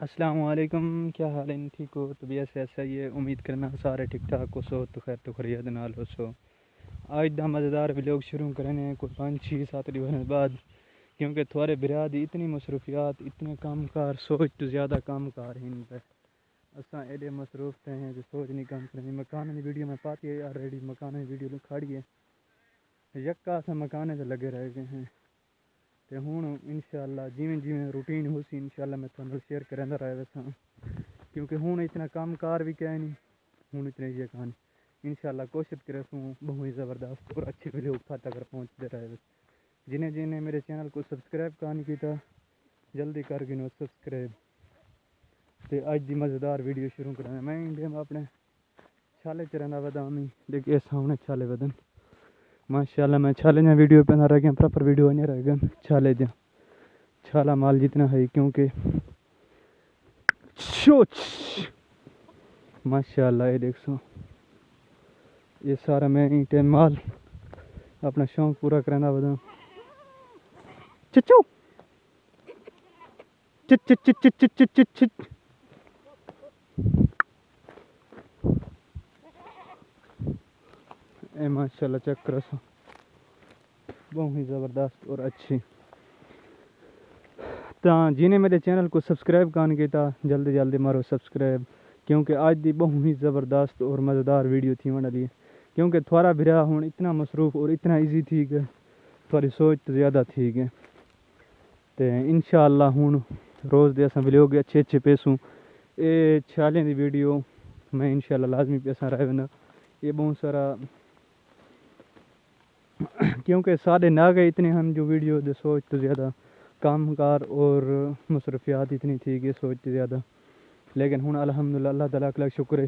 السلام علیکم، کیا حال ہے؟ ٹھیک ہو؟ طبیعت سے ایسا ہی ہے، امید کرنا سارے ٹھیک ٹھاک ہو سو تو خیر تو خرید نال ہو سو۔ آج دا مزیدار ویلوگ شروع کرنے ہیں کوئی 5-6-7 دن بعد، کیونکہ تھوڑے برادری اتنی مصروفیات، اتنے کام کار، سوچ تو زیادہ کام کار ہیں ان پہ اساں ایڈے مصروف ہیں جو سوچ نہیں کام کریں۔ مکان کی ویڈیو میں پاتی ہے آلریڈی، مکان کی ویڈیو کھاڑی ہے، یکا اساں مکانے سے لگے رہ گئے ہیں تے ہوں انشاءاللہ جیویں روٹین ہو سی انشاءاللہ میں تھانوں شیئر کرندا رہے ویسا، کیونکہ ہوں اتنا کام کار بھی کیا نہیں، ہوں اتنے یہ کہانی انشاءاللہ کوشش کرے سوں بہت ہی زبردست اور اچھے ویڈیو تک پہنچتے رہے۔ جنہیں میرے چینل کو سبسکرائب کرنے کی تا جلدی کر گنو سبسکرائب تے اج دی مزیدار ویڈیو شروع کرنا۔ میں انڈیا میں اپنے چھالے چرنا ودامی دیکھ اس سامنے چھالے ودن ماشاءاللہ، میں چھالے نے ویڈیو پہ نہ رہ گیا، پراپر ویڈیو نہیں رہ گیا چھالے دیا چھالا مال جتنا ہے، کیونکہ شوچ ماشاءاللہ یہ دیکھ سو یہ سارا میں ٹائم مال اپنا شوق پورا کرنا ودا چچو چچ چچ چچ چچ چچ چچ اے ماشاءاللہ چیک کرو سو بہت ہی زبردست اور اچھی۔ جنہیں میرے چینل کو سبسکرائب کرنے کی تا جلدی جلدی مارو سبسکرائب، کیونکہ آج دی بہت ہی زبردست اور مزیدار ویڈیو تھی ہونے والی ہے، کیونکہ تھوڑا بھرا ہوں اتنا مصروف اور اتنا ایزی تھی کہ تھوڑی سوچ تو زیادہ تھی کہ تے انشاءاللہ ہوں روز دے اساں ویڈیو اچھے پیسوں اے چھالیں دی ویڈیو میں انشاءاللہ لازمی پیسہ رہے ونا یہ بہت سارا کیونکہ سارے نہ گئے اتنے ہم جو ویڈیو دے سوچ تو زیادہ کام کار اور مصروفیات اتنی تھی کہ سوچ تو زیادہ، لیکن ہوں الحمدللہ اللہ تعالیٰ کا شکر ہے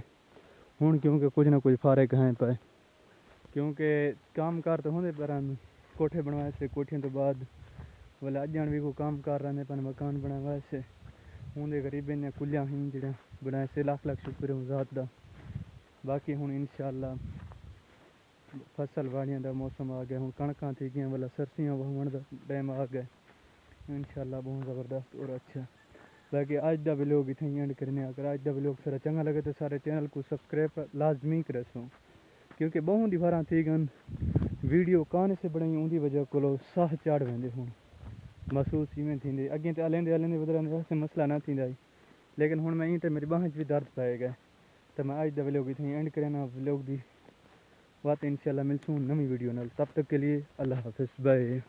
ہوں کیونکہ کچھ نہ کچھ فارغ ہیں پائے، کیونکہ کام کار تو ہوندے پر کوٹھے بنوائے سے کوٹھیں تو بعد بولے اجان بھی کو کام کار رہنے پن مکان بنائے سے ہوں دے غریبیں نے کلیاں ہیں جڑے بنائے سے لاکھ شکر ہے ذات دا۔ باقی ہوں انشاءاللہ فصل واڑیاں دا موسم آ گیا، ہوں کنکاں تھی گئیں والا سرسیاں وہون دا ٹائم آ گئے انشاءاللہ بہت زبردست اور اچھا۔ باقی آج دا ویلوگ اتنے ہی اینڈ کرنے، اگر آج دا ویلوگ سارا چنگا لگے تو سارے چینل کو سبسکرائب لازمی کرے سو، کیونکہ بہت دی بارہ تھی گن ویڈیو کانے سے بڑھائی ان دی وجہ کو ساہ چاڑ ویندے ہوں محسوس ایویں تھیندے اگیں تے آلیں ودران واسطے مسئلہ نہ تھیندا، لیکن ہن میں تے میری باہیں بھی درد پائے گئے تو میں آج دا ویلوگ اتنے اینڈ کرنا ویلوگ دی بات انشاءاللہ ملسوں نئی ویڈیو نال، تب تک کے لیے اللہ حافظ، بائے۔